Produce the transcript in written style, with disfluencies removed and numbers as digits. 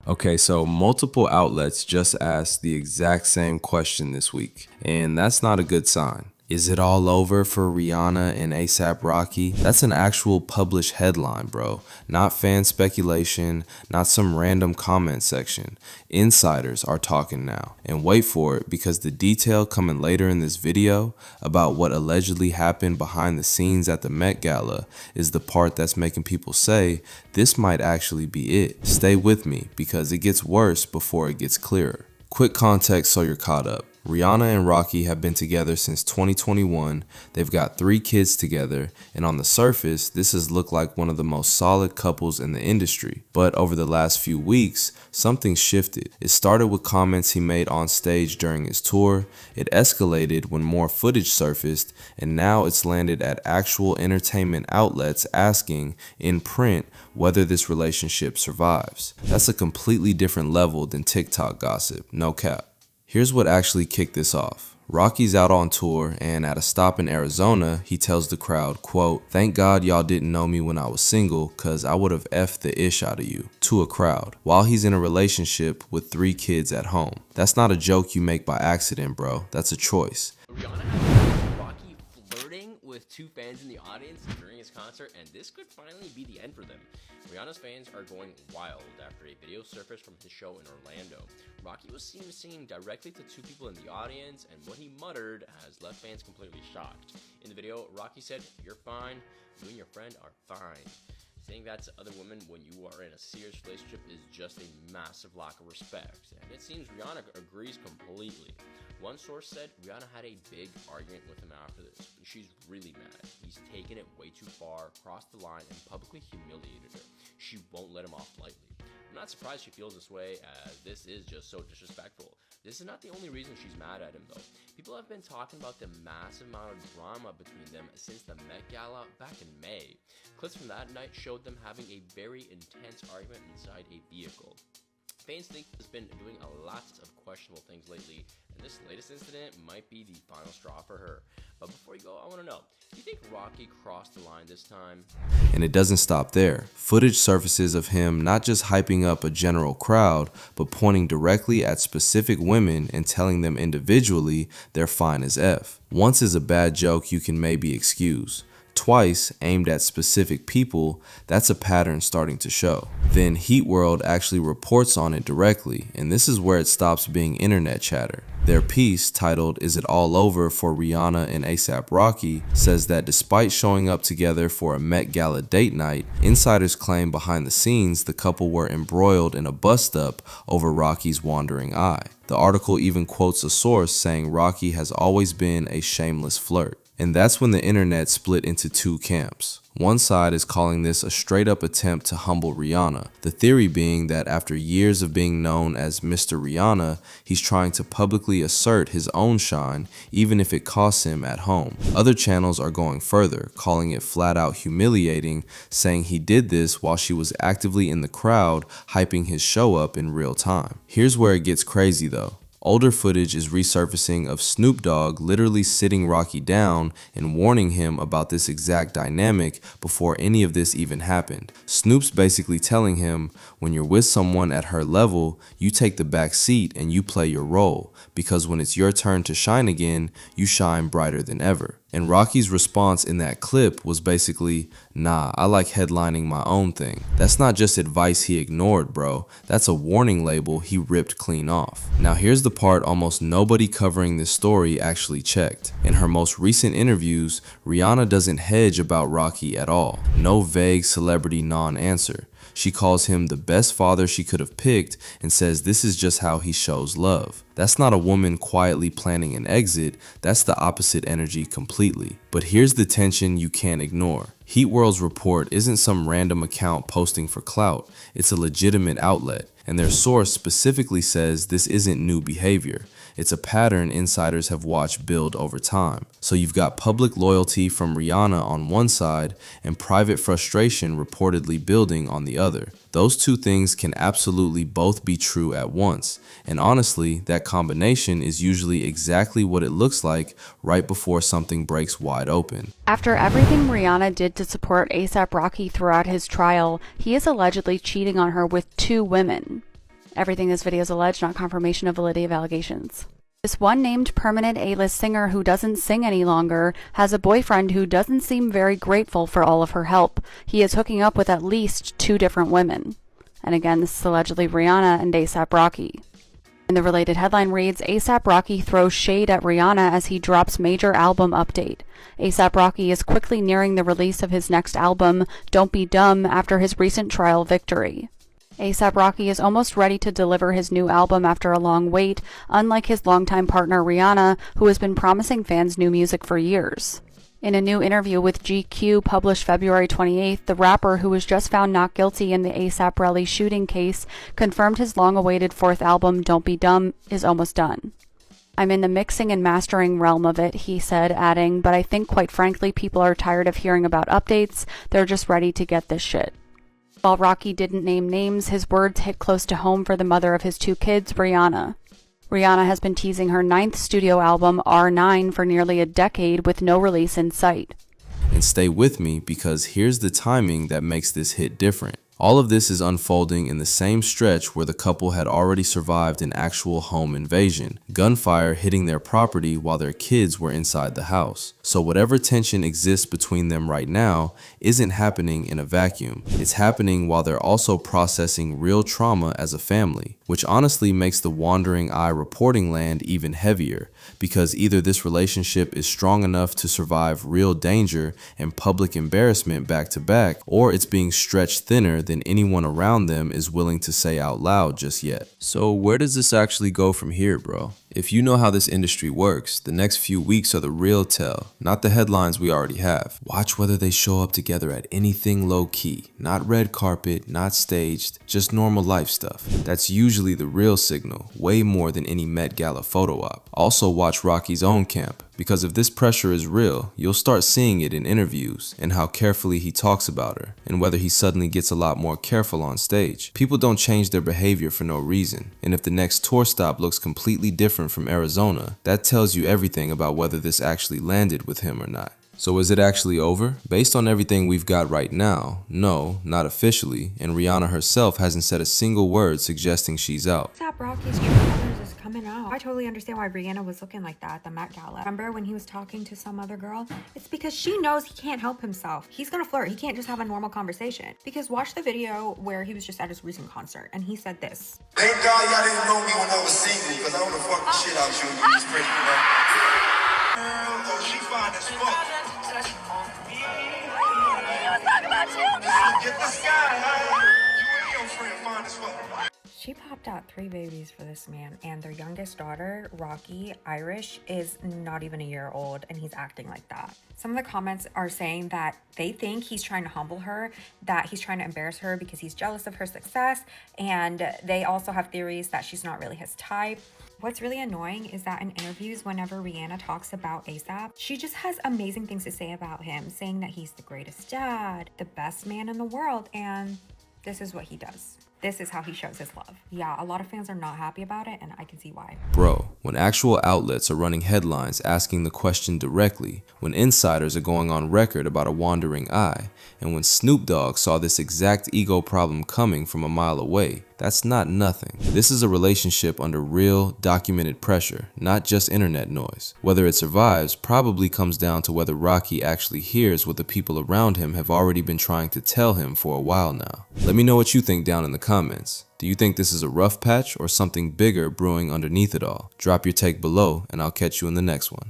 Okay, so multiple outlets just asked the exact same question this week, and that's not a good sign. Is it all over for Rihanna and ASAP Rocky? That's an actual published headline, bro. Not fan speculation, not some random comment section. Insiders are talking now. And wait for it, because the detail coming later in this video about what allegedly happened behind the scenes at the Met Gala is the part that's making people say this might actually be it. Stay with me, because it gets worse before it gets clearer. Quick context so you're caught up. Rihanna and Rocky have been together since 2021, they've got 3 kids together, and on the surface, this has looked like one of the most solid couples in the industry. But over the last few weeks, something shifted. It started with comments he made on stage during his tour, it escalated when more footage surfaced, and now it's landed at actual entertainment outlets asking, in print, whether this relationship survives. That's a completely different level than TikTok gossip, no cap. Here's what actually kicked this off. Rocky's out on tour, and at a stop in Arizona, he tells the crowd, quote, "Thank God y'all didn't know me when I was single, cause I would have effed the ish out of you," to a crowd, while he's in a relationship with 3 kids at home. That's not a joke you make by accident, bro. That's a choice. Rihanna had Rocky flirting with 2 fans in the audience during his concert, and this could finally be the end for them. Rihanna's fans are going wild after a video surfaced from his show in Orlando. Rocky was seen singing directly to 2 people in the audience, and what he muttered has left fans completely shocked. In the video, Rocky said, "You're fine, you and your friend are fine." Saying that to other women when you are in a serious relationship is just a massive lack of respect, and it seems Rihanna agrees completely. One source said Rihanna had a big argument with him after this. She's really mad. He's taken it way too far, crossed the line, and publicly humiliated her. She won't let him off lightly. I'm not surprised she feels this way, as this is just so disrespectful. This is not the only reason she's mad at him, though. People have been talking about the massive amount of drama between them since the Met Gala back in May. Clips from that night showed them having a very intense argument inside a vehicle. Fans think has been doing a lot of questionable things lately, and this latest incident might be the final straw for her. But before you go, I want to know, do you think Rocky crossed the line this time? And it doesn't stop there. Footage surfaces of him not just hyping up a general crowd, but pointing directly at specific women and telling them individually they're fine as F. Once is a bad joke you can maybe excuse. Twice, aimed at specific people, that's a pattern starting to show. Then Heat World actually reports on it directly, and this is where it stops being internet chatter. Their piece, titled "Is It All Over for Rihanna and ASAP Rocky," says that despite showing up together for a Met Gala date night, insiders claim behind the scenes the couple were embroiled in a bust-up over Rocky's wandering eye. The article even quotes a source saying Rocky has always been a shameless flirt. And that's when the internet split into 2 camps. One side is calling this a straight-up attempt to humble Rihanna, the theory being that after years of being known as Mr. Rihanna, he's trying to publicly assert his own shine, even if it costs him at home. Other channels are going further, calling it flat-out humiliating, saying he did this while she was actively in the crowd, hyping his show up in real time. Here's where it gets crazy though. Older footage is resurfacing of Snoop Dogg literally sitting Rocky down and warning him about this exact dynamic before any of this even happened. Snoop's basically telling him, when you're with someone at her level, you take the back seat and you play your role, because when it's your turn to shine again, you shine brighter than ever. And Rocky's response in that clip was basically, "Nah, I like headlining my own thing." That's not just advice he ignored, bro. That's a warning label he ripped clean off. Now here's the part almost nobody covering this story actually checked. In her most recent interviews, Rihanna doesn't hedge about Rocky at all. No vague celebrity non-answer. She calls him the best father she could have picked and says this is just how he shows love. That's not a woman quietly planning an exit, that's the opposite energy completely. But here's the tension you can't ignore. Heat World's report isn't some random account posting for clout, it's a legitimate outlet, and their source specifically says this isn't new behavior. It's a pattern insiders have watched build over time. So you've got public loyalty from Rihanna on one side and private frustration reportedly building on the other. Those 2 things can absolutely both be true at once. And honestly, that combination is usually exactly what it looks like right before something breaks wide open. After everything Rihanna did to support ASAP Rocky throughout his trial, he is allegedly cheating on her with 2 women. Everything in this video is alleged, not confirmation of validity of allegations. This one named permanent A-list singer who doesn't sing any longer has a boyfriend who doesn't seem very grateful for all of her help. He is hooking up with at least 2 different women. And again, this is allegedly Rihanna and A$AP Rocky. And the related headline reads, A$AP Rocky throws shade at Rihanna as he drops major album update. A$AP Rocky is quickly nearing the release of his next album, Don't Be Dumb, after his recent trial victory. A$AP Rocky is almost ready to deliver his new album after a long wait, unlike his longtime partner Rihanna, who has been promising fans new music for years. In a new interview with GQ published February 28th, the rapper, who was just found not guilty in the A$AP Rally shooting case, confirmed his long-awaited 4th album, Don't Be Dumb, is almost done. I'm in the mixing and mastering realm of it, he said, adding, but I think quite frankly people are tired of hearing about updates, they're just ready to get this shit. While Rocky didn't name names, his words hit close to home for the mother of his 2 kids, Rihanna. Rihanna has been teasing her 9th studio album, R9, for nearly a decade with no release in sight. And stay with me because here's the timing that makes this hit different. All of this is unfolding in the same stretch where the couple had already survived an actual home invasion, gunfire hitting their property while their kids were inside the house. So whatever tension exists between them right now isn't happening in a vacuum. It's happening while they're also processing real trauma as a family, which honestly makes the wandering eye reporting land even heavier, because either this relationship is strong enough to survive real danger and public embarrassment back to back, or it's being stretched thinner than anyone around them is willing to say out loud just yet. So where does this actually go from here, bro? If you know how this industry works, the next few weeks are the real tell, not the headlines we already have. Watch whether they show up together at anything low-key, not red carpet, not staged, just normal life stuff. That's usually the real signal, way more than any Met Gala photo op. Also watch Rocky's own camp, because if this pressure is real, you'll start seeing it in interviews and how carefully he talks about her, and whether he suddenly gets a lot more careful on stage. People don't change their behavior for no reason, and if the next tour stop looks completely different from Arizona, that tells you everything about whether this actually landed with him or not. So is it actually over? Based on everything we've got right now, no, not officially, and Rihanna herself hasn't said a single word suggesting she's out. A$AP Rocky's true colors is coming out. I totally understand why Rihanna was looking like that at the Met Gala. Remember when he was talking to some other girl? It's because she knows he can't help himself. He's gonna flirt. He can't just have a normal conversation. Because watch the video where he was just at his recent concert and he said this. Thank God y'all didn't know me when I was single, because I would have fucked the shit out you when you was pregnant, man. Girl, oh, she fine as fuck. Get the sky high. You and your friend fine as fuck. She popped out 3 babies for this man, and their youngest daughter, Rocky, Irish, is not even a year old, and he's acting like that. Some of the comments are saying that they think he's trying to humble her, that he's trying to embarrass her because he's jealous of her success, and they also have theories that she's not really his type. What's really annoying is that in interviews, whenever Rihanna talks about A$AP, she just has amazing things to say about him, saying that he's the greatest dad, the best man in the world, and this is what he does. This is how he shows his love. Yeah, a lot of fans are not happy about it, and I can see why. Bro, when actual outlets are running headlines asking the question directly, when insiders are going on record about a wandering eye, and when Snoop Dogg saw this exact ego problem coming from a mile away, that's not nothing. This is a relationship under real, documented pressure, not just internet noise. Whether it survives probably comes down to whether Rocky actually hears what the people around him have already been trying to tell him for a while now. Let me know what you think down in the comments. Do you think this is a rough patch or something bigger brewing underneath it all? Drop your take below and I'll catch you in the next one.